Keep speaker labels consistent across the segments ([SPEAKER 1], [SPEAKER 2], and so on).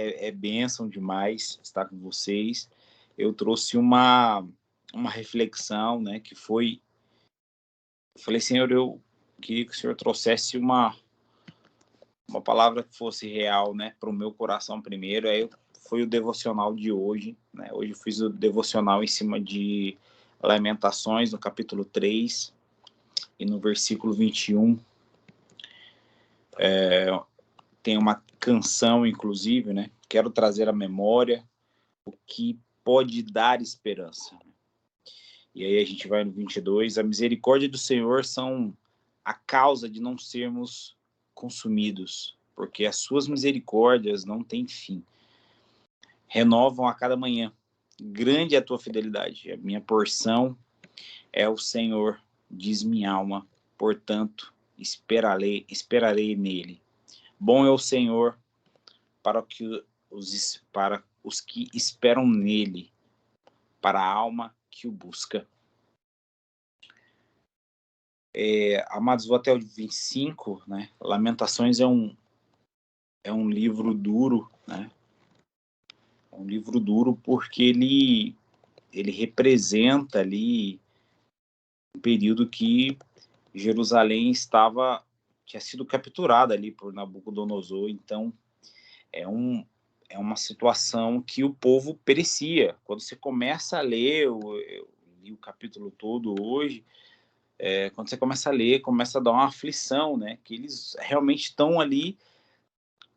[SPEAKER 1] É bênção demais estar com vocês. Eu trouxe uma reflexão, né, que foi... Eu falei, Senhor, eu queria que o Senhor trouxesse uma palavra que fosse real, né, para o meu coração primeiro. Aí foi o devocional de hoje, né? Hoje eu fiz o devocional em cima de Lamentações, no capítulo 3 e no versículo 21. Tem uma canção, inclusive, né? Quero trazer à memória o que pode dar esperança. E aí a gente vai no 22. A misericórdia do Senhor são a causa de não sermos consumidos, porque as suas misericórdias não têm fim. Renovam a cada manhã. Grande é a tua fidelidade. A minha porção é o Senhor, diz minha alma. Portanto, esperarei nele. Bom é o Senhor para os que esperam nele, para a alma que o busca. Amados, vou até o 25, né? Lamentações é um livro duro, né? É um livro duro porque ele representa ali um período que Jerusalém tinha sido capturada ali por Nabucodonosor. Então é uma situação que o povo perecia. Quando você começa a ler, eu li o capítulo todo hoje, quando você começa a ler, começa a dar uma aflição, né? Que eles realmente estão ali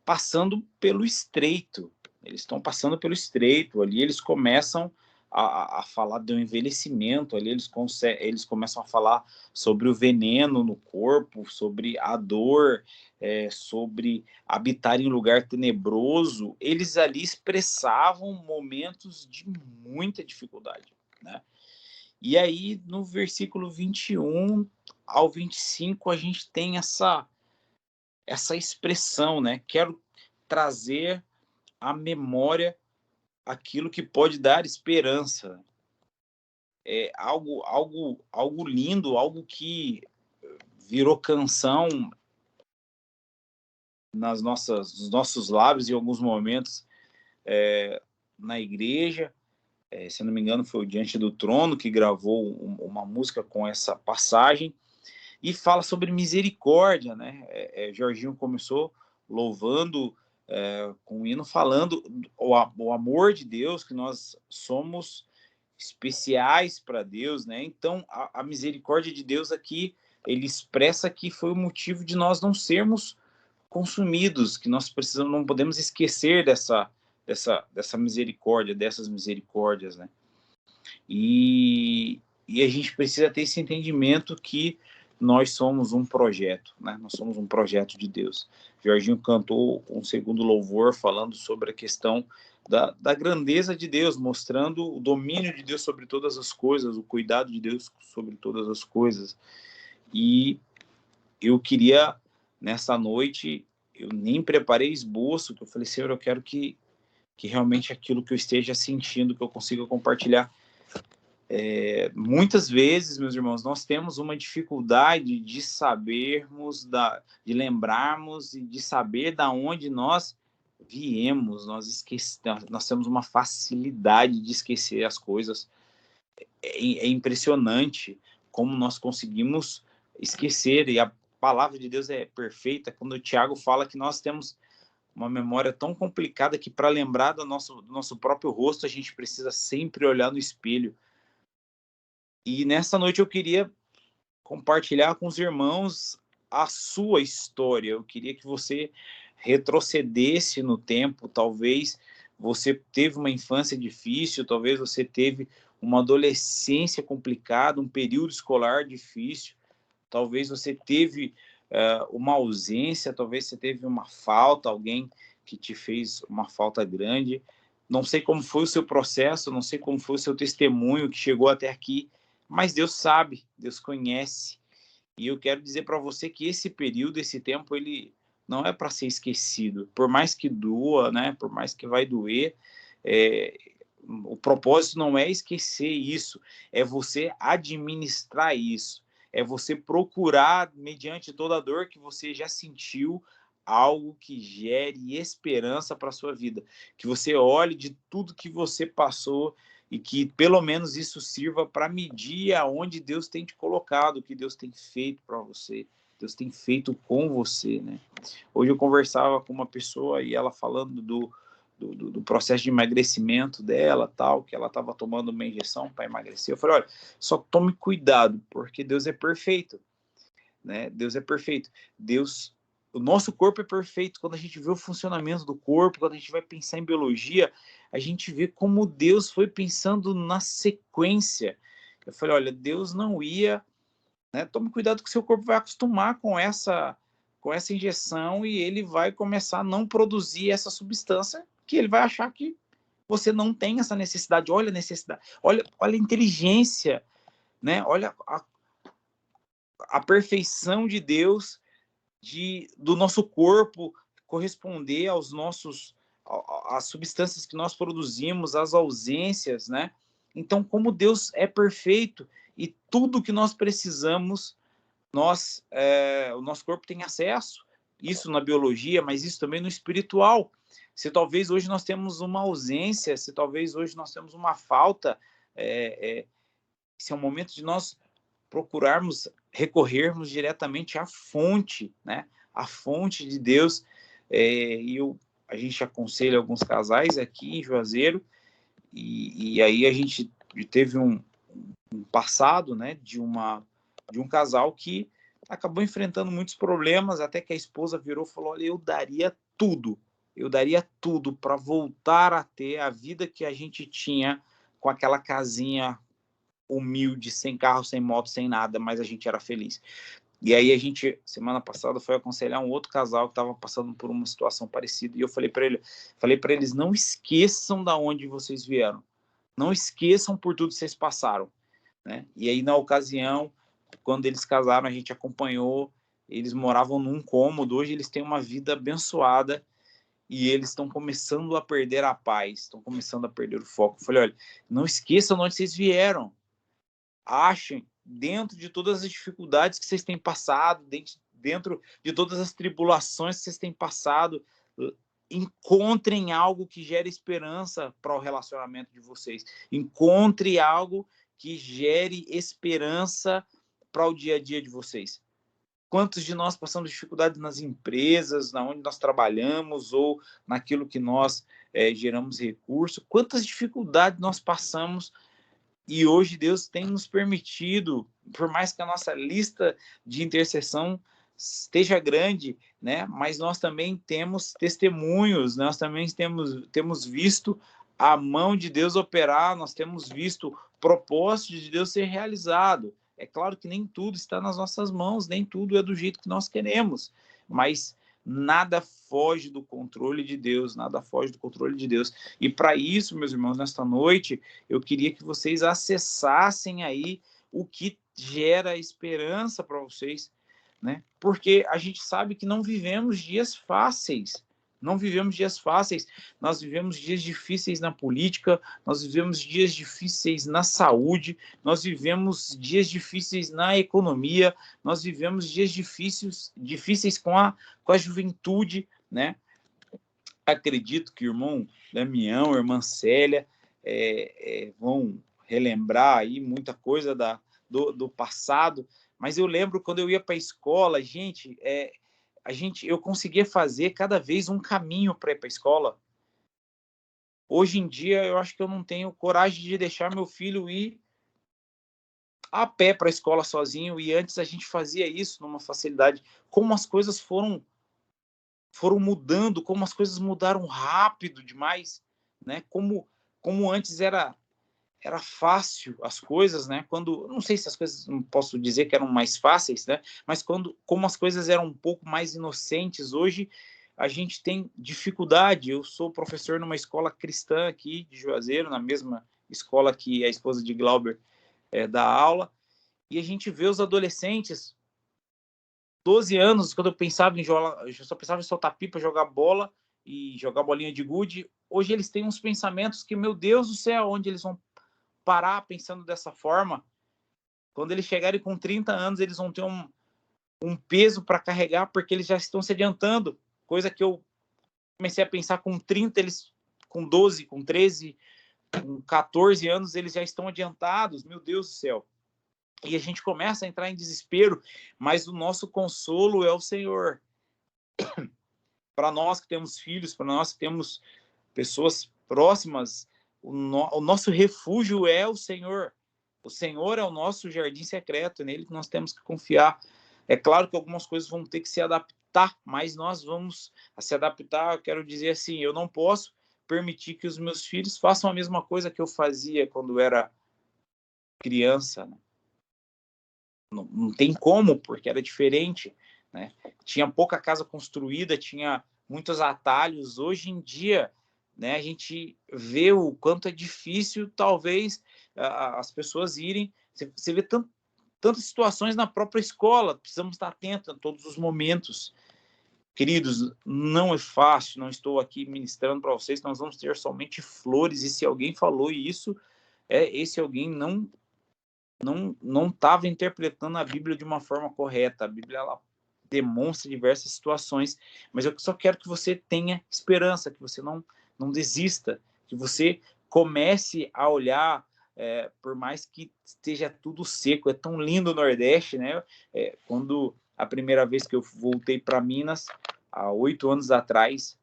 [SPEAKER 1] passando pelo estreito. Eles estão passando pelo estreito. Ali eles começam a falar do envelhecimento. Ali eles começam a falar sobre o veneno no corpo, sobre a dor, sobre habitar em lugar tenebroso. Eles ali expressavam momentos de muita dificuldade, né? E aí, no versículo 21 ao 25, a gente tem essa expressão, né? Quero trazer à memória aquilo que pode dar esperança. É algo lindo, algo que virou canção nos nossos lábios em alguns momentos, na igreja. Se não me engano, foi o Diante do Trono que gravou uma música com essa passagem. E fala sobre misericórdia, né? Jorginho começou louvando com um hino, falando o amor de Deus, que nós somos especiais para Deus, né? Então, a misericórdia de Deus aqui, ele expressa que foi o motivo de nós não sermos consumidos, que nós não podemos esquecer dessa misericórdia, dessas misericórdias, né? E a gente precisa ter esse entendimento que nós somos um projeto, né? Nós somos um projeto de Deus. Jorginho cantou um segundo louvor falando sobre a questão da grandeza de Deus, mostrando o domínio de Deus sobre todas as coisas, o cuidado de Deus sobre todas as coisas. E eu queria, nessa noite, eu nem preparei esboço, que eu falei, Senhor, eu quero que realmente aquilo que eu esteja sentindo, que eu consiga compartilhar. Muitas vezes, meus irmãos, nós temos uma dificuldade de sabermos, de lembrarmos e de saber da onde nós viemos. Nós temos uma facilidade de esquecer as coisas. É impressionante como nós conseguimos esquecer, e a palavra de Deus é perfeita quando o Tiago fala que nós temos uma memória tão complicada que para lembrar do nosso próprio rosto a gente precisa sempre olhar no espelho. E nessa noite eu queria compartilhar com os irmãos a sua história. Eu queria que você retrocedesse no tempo. Talvez você teve uma infância difícil, talvez você teve uma adolescência complicada, um período escolar difícil, talvez você teve uma ausência, talvez você teve uma falta, alguém que te fez uma falta grande. Não sei como foi o seu processo, não sei como foi o seu testemunho que chegou até aqui, mas Deus sabe, Deus conhece. E eu quero dizer para você que esse período, esse tempo, ele não é para ser esquecido. Por mais que doa, né? Por mais que vai doer, o propósito não é esquecer isso, é você administrar isso, é você procurar, mediante toda a dor que você já sentiu, algo que gere esperança para a sua vida. Que você olhe de tudo que você passou e que pelo menos isso sirva para medir aonde Deus tem te colocado, o que Deus tem feito para você, Deus tem feito com você, né? Hoje eu conversava com uma pessoa e ela falando do processo de emagrecimento dela, tal, que ela estava tomando uma injeção para emagrecer. Eu falei, olha, só tome cuidado, porque Deus é perfeito, né? Deus é perfeito. Deus, o nosso corpo é perfeito. Quando a gente vê o funcionamento do corpo, quando a gente vai pensar em biologia, a gente vê como Deus foi pensando na sequência. Eu falei, olha, Deus não ia, né? Tome cuidado que o seu corpo vai acostumar com essa injeção e ele vai começar a não produzir essa substância que ele vai achar que você não tem essa necessidade. Olha a necessidade, olha a inteligência, né? Olha a perfeição de Deus do nosso corpo corresponder aos nossos às substâncias que nós produzimos, às ausências, né? Então, como Deus é perfeito e tudo que nós precisamos, o nosso corpo tem acesso, isso na biologia, mas isso também no espiritual. Se talvez hoje nós temos uma ausência, se talvez hoje nós temos uma falta, esse é o momento de nós procurarmos recorrermos diretamente à fonte, né? A fonte de Deus. A gente aconselha alguns casais aqui em Juazeiro, e aí a gente teve um passado, né, de um casal que acabou enfrentando muitos problemas, até que a esposa virou e falou, olha, eu daria tudo para voltar a ter a vida que a gente tinha com aquela casinha humilde, sem carro, sem moto, sem nada, mas a gente era feliz. E aí a gente, semana passada, foi aconselhar um outro casal que estava passando por uma situação parecida, e eu falei para eles, não esqueçam da onde vocês vieram, não esqueçam por tudo que vocês passaram, né? E aí, na ocasião, quando eles casaram, a gente acompanhou, eles moravam num cômodo, hoje eles têm uma vida abençoada, e eles estão começando a perder a paz, estão começando a perder o foco. Eu falei, olha, não esqueçam de onde vocês vieram, achem, dentro de todas as dificuldades que vocês têm passado, dentro de todas as tribulações que vocês têm passado, encontrem algo que gere esperança para o relacionamento de vocês. Encontre algo que gere esperança para o dia a dia de vocês. Quantos de nós passamos dificuldades nas empresas, na onde nós trabalhamos, ou naquilo que nós geramos recurso? Quantas dificuldades nós passamos, e hoje Deus tem nos permitido, por mais que a nossa lista de intercessão esteja grande, né? Mas nós também temos testemunhos, nós também temos visto a mão de Deus operar, nós temos visto o propósito de Deus ser realizado. É claro que nem tudo está nas nossas mãos, nem tudo é do jeito que nós queremos, mas nada foge do controle de Deus, nada foge do controle de Deus. E para isso, meus irmãos, nesta noite, eu queria que vocês acessassem aí o que gera esperança para vocês, né? Porque a gente sabe que não vivemos dias fáceis, não vivemos dias fáceis, nós vivemos dias difíceis na política, nós vivemos dias difíceis na saúde, nós vivemos dias difíceis na economia, nós vivemos dias difíceis com a juventude, né? Acredito que o irmão Damião, a irmã Célia vão relembrar aí muita coisa do passado, mas eu lembro quando eu ia para a escola, eu conseguia fazer cada vez um caminho para ir para a escola. Hoje em dia, eu acho que eu não tenho coragem de deixar meu filho ir a pé para a escola sozinho, e antes a gente fazia isso numa facilidade. Como as coisas foram mudando, como as coisas mudaram rápido demais, né? Como antes era fácil as coisas, né? Quando, não sei se as coisas, não posso dizer que eram mais fáceis, né? Mas como as coisas eram um pouco mais inocentes, hoje a gente tem dificuldade. Eu sou professor numa escola cristã aqui de Juazeiro, na mesma escola que a esposa de Glauber dá aula, e a gente vê os adolescentes, 12 anos, quando eu só pensava em soltar pipa, jogar bola e jogar bolinha de gude. Hoje eles têm uns pensamentos que, meu Deus do céu, onde eles vão parar pensando dessa forma? Quando eles chegarem com 30 anos, eles vão ter um peso para carregar, porque eles já estão se adiantando. coisa que eu comecei a pensar com 30, eles com 12, com 13, com 14 anos, eles já estão adiantados, meu Deus do céu. E a gente começa a entrar em desespero, mas o nosso consolo é o Senhor. Para nós que temos filhos, para nós que temos pessoas próximas, o nosso refúgio é o Senhor. O Senhor é o nosso jardim secreto, é nele que nós temos que confiar. É claro que algumas coisas vão ter que se adaptar, mas nós vamos se adaptar, eu quero dizer assim, eu não posso permitir que os meus filhos façam a mesma coisa que eu fazia quando era criança, né? Não tem como, porque era diferente, né? Tinha pouca casa construída, tinha muitos atalhos. Hoje em dia, né, a gente vê o quanto é difícil, talvez, as pessoas irem. Você vê tantas situações na própria escola, precisamos estar atentos a todos os momentos. Queridos, não é fácil, não estou aqui ministrando para vocês, nós vamos ter somente flores, e se alguém falou isso, esse alguém não estava interpretando a Bíblia de uma forma correta. A Bíblia, ela demonstra diversas situações, mas eu só quero que você tenha esperança, que você não desista, que você comece a olhar, por mais que esteja tudo seco. É tão lindo o Nordeste, né? Quando a primeira vez que eu voltei para Minas, há 8 anos atrás,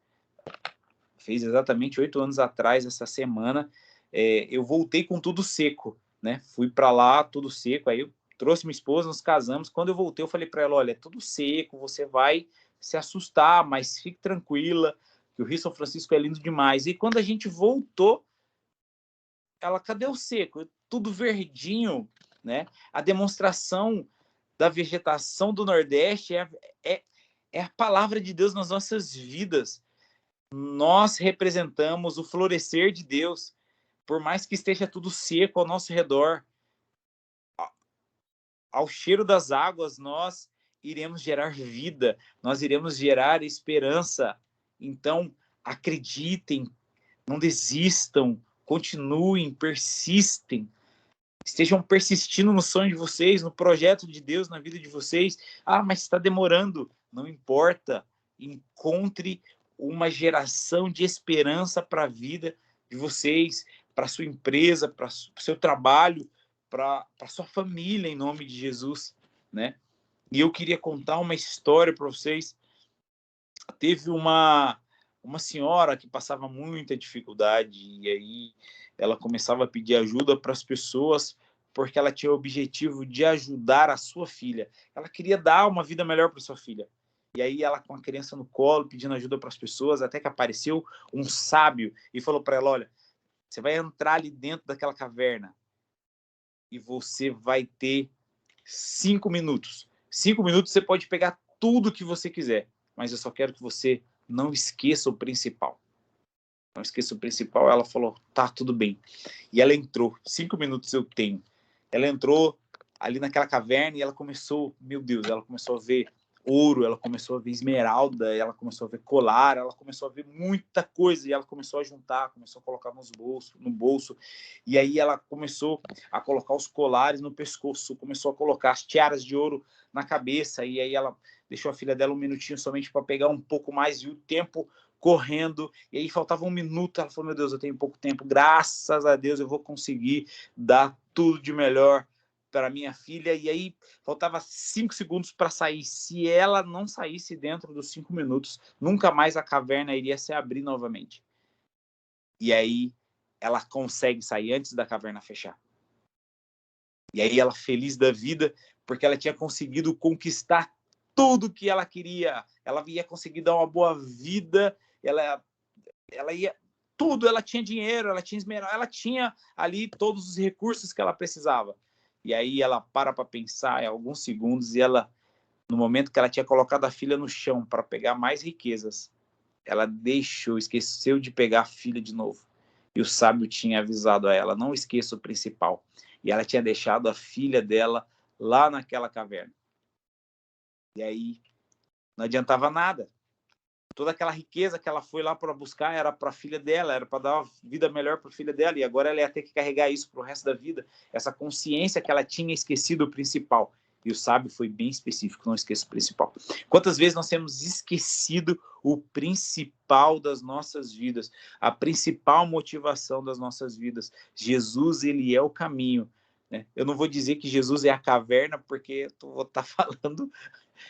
[SPEAKER 1] fez exatamente 8 anos atrás, essa semana, eu voltei com tudo seco, né? Fui para lá, tudo seco, aí eu trouxe minha esposa, nos casamos. Quando eu voltei, eu falei para ela, olha, é tudo seco, você vai se assustar, mas fique tranquila, que o Rio São Francisco é lindo demais. E quando a gente voltou, ela, cadê o seco? Tudo verdinho, né? A demonstração da vegetação do Nordeste é a palavra de Deus nas nossas vidas. Nós representamos o florescer de Deus, por mais que esteja tudo seco ao nosso redor. Ao cheiro das águas, nós iremos gerar vida, nós iremos gerar esperança. Então, acreditem, não desistam, continuem, persistem, estejam persistindo no sonho de vocês, no projeto de Deus na vida de vocês. Ah, mas está demorando. Não importa. Encontre uma geração de esperança para a vida de vocês, para a sua empresa, para o seu trabalho, para a sua família, em nome de Jesus, né? E eu queria contar uma história para vocês. Teve uma senhora que passava muita dificuldade, e aí ela começava a pedir ajuda para as pessoas, porque ela tinha o objetivo de ajudar a sua filha. Ela queria dar uma vida melhor para sua filha. E aí ela, com a criança no colo, pedindo ajuda para as pessoas, até que apareceu um sábio e falou para ela, olha, você vai entrar ali dentro daquela caverna e você vai ter 5 minutos. 5 minutos você pode pegar tudo que você quiser, mas eu só quero que você não esqueça o principal. Não esqueça o principal. Ela falou, tá, tudo bem. E ela entrou, 5 minutos eu tenho. Ela entrou ali naquela caverna e ela começou, meu Deus, ela começou a ver ouro, ela começou a ver esmeralda, ela começou a ver colar, ela começou a ver muita coisa, e ela começou a juntar, começou a colocar no bolso, e aí ela começou a colocar os colares no pescoço, começou a colocar as tiaras de ouro na cabeça, e aí ela deixou a filha dela um minutinho somente para pegar um pouco mais, e o tempo correndo, e aí faltava um minuto, ela falou, meu Deus, eu tenho pouco tempo, graças a Deus eu vou conseguir dar tudo de melhor para minha filha, e aí faltava 5 segundos para sair. Se ela não saísse dentro dos 5 minutos, nunca mais a caverna iria se abrir novamente. E aí ela consegue sair antes da caverna fechar. E aí ela, feliz da vida, porque ela tinha conseguido conquistar tudo que ela queria. Ela ia conseguir dar uma boa vida, ela ia tudo, ela tinha dinheiro, ela tinha esmeralda, ela tinha ali todos os recursos que ela precisava. E aí ela para pensar em alguns segundos, e ela, no momento que ela tinha colocado a filha no chão para pegar mais riquezas, ela esqueceu de pegar a filha de novo. E o sábio tinha avisado a ela, não esqueça o principal. E ela tinha deixado a filha dela lá naquela caverna. E aí não adiantava nada. Toda aquela riqueza que ela foi lá para buscar era para a filha dela, era para dar uma vida melhor para a filha dela, e agora ela ia ter que carregar isso para o resto da vida, essa consciência que ela tinha esquecido o principal. E o sábio foi bem específico, não esqueça o principal. Quantas vezes nós temos esquecido o principal das nossas vidas, a principal motivação das nossas vidas? Jesus, ele é o caminho, né? Eu não vou dizer que Jesus é a caverna, porque eu vou estar falando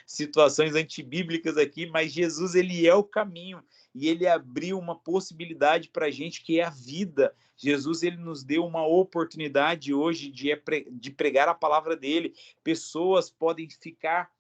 [SPEAKER 1] situações antibíblicas aqui, mas Jesus, ele é o caminho, e ele abriu uma possibilidade para a gente, que é a vida. Jesus, ele nos deu uma oportunidade hoje de pregar a palavra dele. Pessoas podem ficar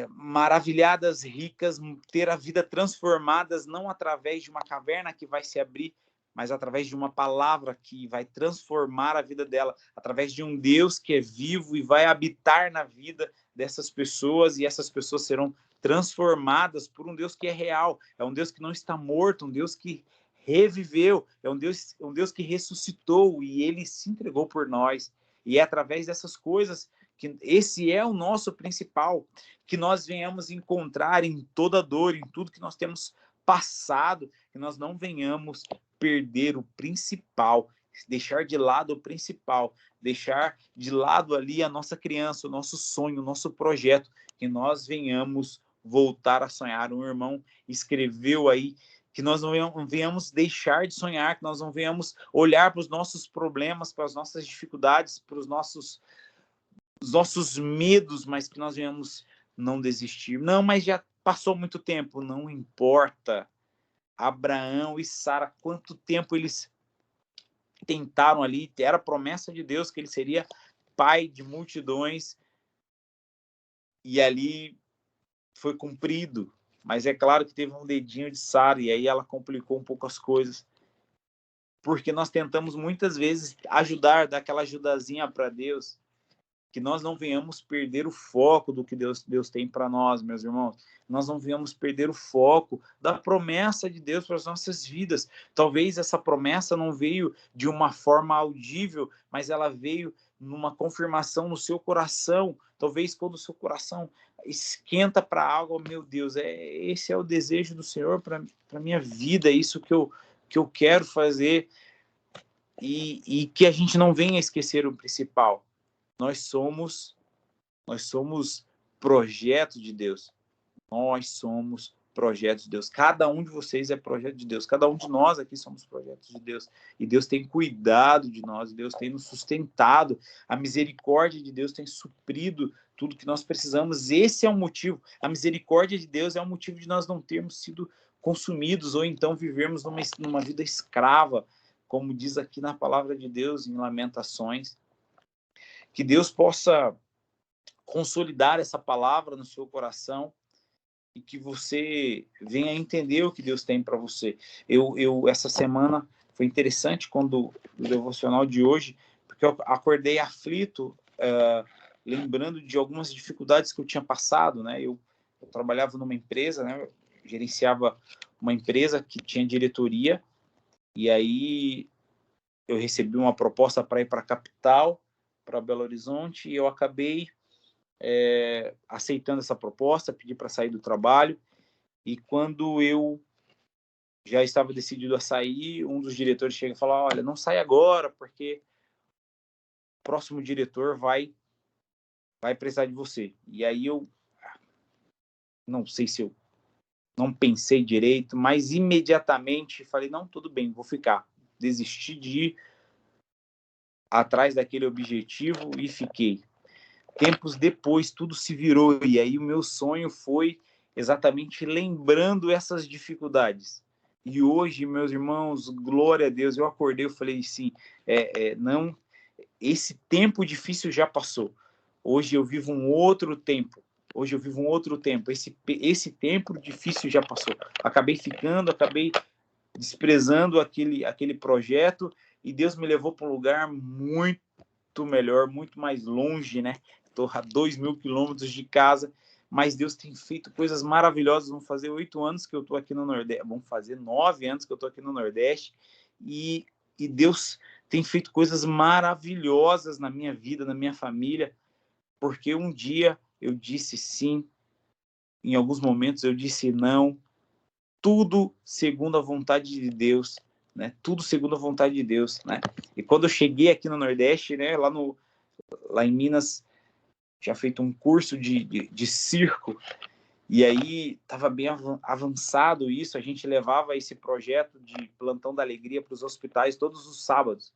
[SPEAKER 1] maravilhadas, ricas, ter a vida transformadas, não através de uma caverna que vai se abrir, mas através de uma palavra que vai transformar a vida dela, através de um Deus que é vivo e vai habitar na vida dessas pessoas, e essas pessoas serão transformadas por um Deus que é real, é um Deus que não está morto, um Deus que reviveu, é um Deus que ressuscitou, e ele se entregou por nós. E é através dessas coisas que esse é o nosso principal, que nós venhamos encontrar em toda dor, em tudo que nós temos passado, que nós não venhamos perder o principal, deixar de lado o principal, deixar de lado ali a nossa criança, o nosso sonho, o nosso projeto, que nós venhamos voltar a sonhar. Um irmão escreveu aí que nós não venhamos deixar de sonhar, que nós não venhamos olhar para os nossos problemas, para as nossas dificuldades, para os nossos medos, mas que nós venhamos não desistir. Não, mas já passou muito tempo, não importa. Abraão e Sara, quanto tempo eles tentaram ali, era a promessa de Deus que ele seria pai de multidões, e ali foi cumprido, mas é claro que teve um dedinho de Sara, e aí ela complicou um pouco as coisas, porque nós tentamos muitas vezes ajudar, dar aquela ajudazinha para Deus, que nós não venhamos perder o foco do que Deus tem para nós, meus irmãos. Nós não venhamos perder o foco da promessa de Deus para as nossas vidas. Talvez essa promessa não veio de uma forma audível, mas ela veio numa confirmação no seu coração. Talvez quando o seu coração esquenta para algo, oh, meu Deus, esse é o desejo do Senhor para a minha vida, é isso que eu quero fazer. E que a gente não venha esquecer o principal. Nós somos projeto de Deus. Nós somos projeto de Deus. Cada um de vocês é projeto de Deus. Cada um de nós aqui somos projetos de Deus. E Deus tem cuidado de nós. Deus tem nos sustentado. A misericórdia de Deus tem suprido tudo que nós precisamos. Esse é o motivo. A misericórdia de Deus é o motivo de nós não termos sido consumidos ou então vivermos numa vida escrava, como diz aqui na palavra de Deus, em Lamentações. Que Deus possa consolidar essa palavra no seu coração e que você venha entender o que Deus tem para você. Eu essa semana foi interessante quando o devocional de hoje, porque eu acordei aflito, lembrando de algumas dificuldades que eu tinha passado, né? Eu trabalhava numa empresa, né? Eu gerenciava uma empresa que tinha diretoria, e aí eu recebi uma proposta para ir para a capital, para Belo Horizonte, e eu acabei aceitando essa proposta, pedi para sair do trabalho, e quando eu já estava decidido a sair, um dos diretores chega e fala, olha, não sai agora, porque o próximo diretor vai precisar de você. E aí eu não sei se eu não pensei direito, mas imediatamente falei, não, tudo bem, vou ficar. Desisti de ir atrás daquele objetivo e fiquei. Tempos depois, tudo se virou, e aí o meu sonho foi exatamente lembrando essas dificuldades. E hoje, meus irmãos, glória a Deus, eu acordei, eu falei sim, não, esse tempo difícil já passou. Hoje eu vivo um outro tempo. Esse tempo difícil já passou. Acabei desprezando aquele projeto, e Deus me levou para um lugar muito melhor, muito mais longe, né? Estou a 2.000 quilômetros de casa, mas Deus tem feito coisas maravilhosas. Vão fazer 8 anos que eu estou aqui no Nordeste, vão fazer 9 anos que eu estou aqui no Nordeste, e Deus tem feito coisas maravilhosas na minha vida, na minha família, porque um dia eu disse sim, em alguns momentos eu disse não, tudo segundo a vontade de Deus, né? Tudo segundo a vontade de Deus, né? E quando eu cheguei aqui no Nordeste, né, lá lá em Minas, tinha feito um curso de circo, e aí estava bem avançado isso, a gente levava esse projeto de Plantão da Alegria para os hospitais todos os sábados.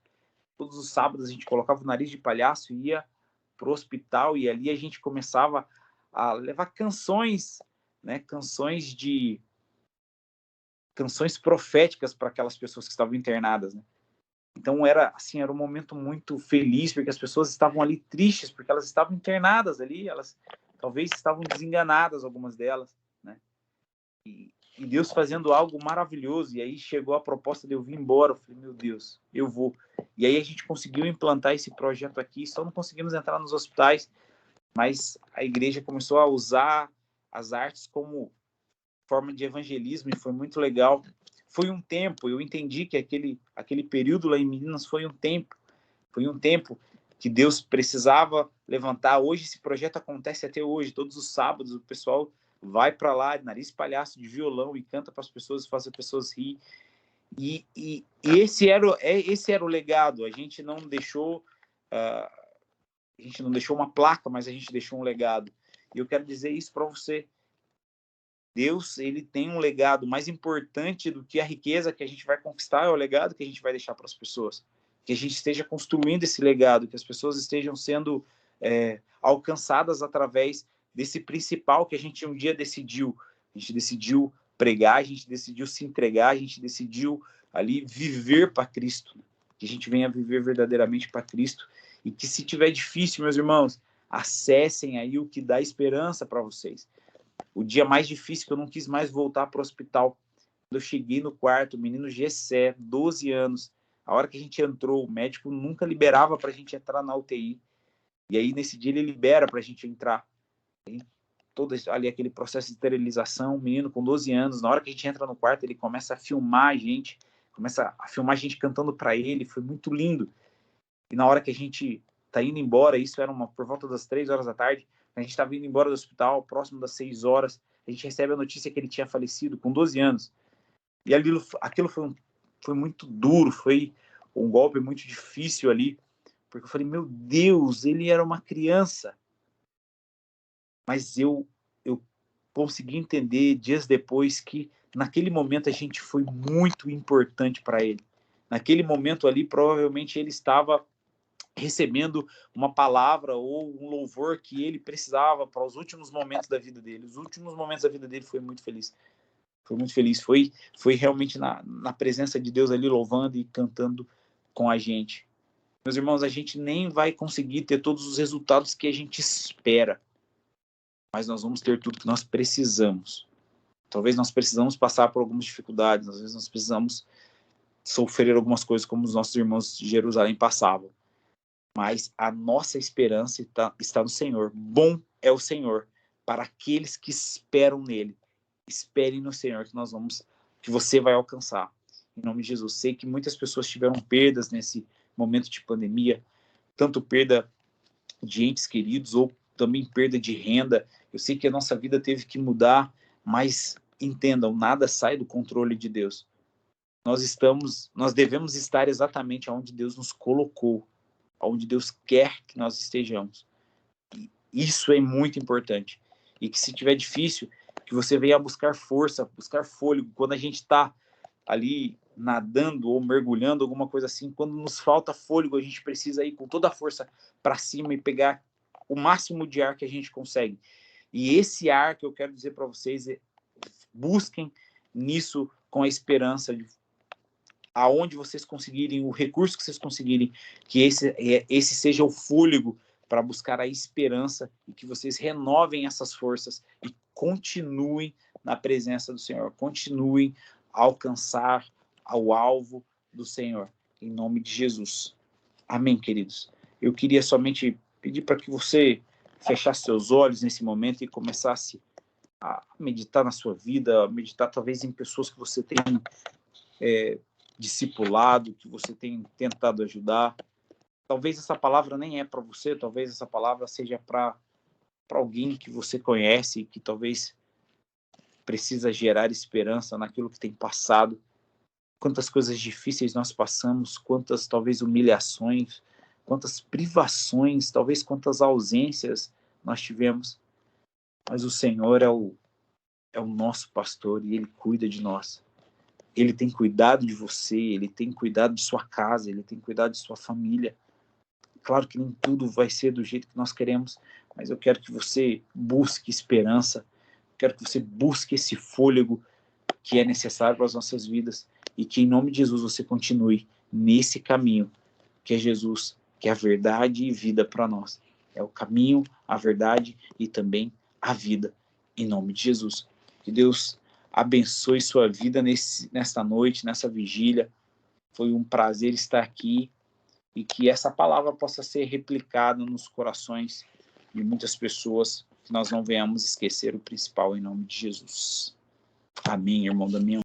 [SPEAKER 1] Todos os sábados a gente colocava o nariz de palhaço e ia para o hospital, e ali a gente começava a levar canções, né, canções proféticas para aquelas pessoas que estavam internadas, né? Então era um momento muito feliz, porque as pessoas estavam ali tristes, porque elas estavam internadas ali, elas talvez estavam desenganadas, algumas delas, né? E Deus fazendo algo maravilhoso, e aí chegou a proposta de eu vir embora, eu falei, meu Deus, eu vou. E aí a gente conseguiu implantar esse projeto aqui, só não conseguimos entrar nos hospitais, mas a igreja começou a usar as artes como forma de evangelismo, e foi muito legal. Foi um tempo, eu entendi que aquele período lá em Minas foi um tempo que Deus precisava levantar. Hoje esse projeto acontece até hoje, todos os sábados o pessoal vai para lá, nariz palhaço de violão, e canta para as pessoas, faz as pessoas rir. E esse era o legado. A gente não deixou uma placa, mas a gente deixou um legado. E eu quero dizer isso para você. Deus, ele tem um legado mais importante do que a riqueza que a gente vai conquistar, é o legado que a gente vai deixar para as pessoas. Que a gente esteja construindo esse legado, que as pessoas estejam sendo alcançadas através desse principal que a gente um dia decidiu. A gente decidiu pregar, a gente decidiu se entregar, a gente decidiu ali viver para Cristo. Que a gente venha viver verdadeiramente para Cristo. E que se tiver difícil, meus irmãos, acessem aí o que dá esperança para vocês. O dia mais difícil, que eu não quis mais voltar para o hospital. Quando eu cheguei no quarto, o menino Gessé, 12 anos, a hora que a gente entrou, o médico nunca liberava para a gente entrar na UTI. E aí, nesse dia, ele libera para a gente entrar. E todo ali aquele processo de esterilização, o menino com 12 anos, na hora que a gente entra no quarto, ele começa a filmar a gente cantando para ele, foi muito lindo. E na hora que a gente tá indo embora, isso era por volta das 3 horas da tarde, a gente estava indo embora do hospital, próximo das 6 horas, a gente recebe a notícia que ele tinha falecido com 12 anos. E aquilo foi muito duro, foi um golpe muito difícil ali, porque eu falei, meu Deus, ele era uma criança. Mas eu consegui entender dias depois que naquele momento a gente foi muito importante para ele. Naquele momento ali, provavelmente ele estava recebendo uma palavra ou um louvor que ele precisava para os últimos momentos da vida dele. Os últimos momentos da vida dele foi muito feliz. Foi muito feliz. Foi realmente na presença de Deus ali, louvando e cantando com a gente. Meus irmãos, a gente nem vai conseguir ter todos os resultados que a gente espera, mas nós vamos ter tudo que nós precisamos. Talvez nós precisamos passar por algumas dificuldades, às vezes nós precisamos sofrer algumas coisas como os nossos irmãos de Jerusalém passavam. Mas a nossa esperança está no Senhor. Bom é o Senhor para aqueles que esperam nele. Esperem no Senhor que você vai alcançar. Em nome de Jesus. Sei que muitas pessoas tiveram perdas nesse momento de pandemia, tanto perda de entes queridos ou também perda de renda. Eu sei que a nossa vida teve que mudar, mas entendam, nada sai do controle de Deus. Nós devemos estar exatamente onde Deus nos colocou, onde Deus quer que nós estejamos. E isso é muito importante. E que se tiver difícil, que você venha buscar força, buscar fôlego. Quando a gente está ali nadando ou mergulhando, alguma coisa assim, quando nos falta fôlego, a gente precisa ir com toda a força para cima e pegar o máximo de ar que a gente consegue. E esse ar que eu quero dizer para vocês busquem nisso com a esperança de aonde vocês conseguirem, o recurso que vocês conseguirem, que esse seja o fôlego para buscar a esperança e que vocês renovem essas forças e continuem na presença do Senhor, continuem a alcançar ao alvo do Senhor, em nome de Jesus. Amém, queridos? Eu queria somente pedir para que você fechasse seus olhos nesse momento e começasse a meditar na sua vida, a meditar talvez em pessoas que você tem discipulado, que você tem tentado ajudar. Talvez essa palavra nem é para você, talvez essa palavra seja para alguém que você conhece, que talvez precisa gerar esperança naquilo que tem passado. Quantas coisas difíceis nós passamos, quantas talvez humilhações, quantas privações, talvez quantas ausências nós tivemos, mas o Senhor é o nosso pastor e Ele cuida de nós. Ele tem cuidado de você, Ele tem cuidado de sua casa, Ele tem cuidado de sua família. Claro que nem tudo vai ser do jeito que nós queremos, mas eu quero que você busque esperança, quero que você busque esse fôlego que é necessário para as nossas vidas e que em nome de Jesus você continue nesse caminho que é Jesus, que é a verdade e vida para nós. É o caminho, a verdade e também a vida, em nome de Jesus. Que Deus abençoe sua vida nesta noite, nessa vigília. Foi um prazer estar aqui e que essa palavra possa ser replicada nos corações de muitas pessoas, que nós não venhamos esquecer o principal em nome de Jesus. Amém, irmão Damião.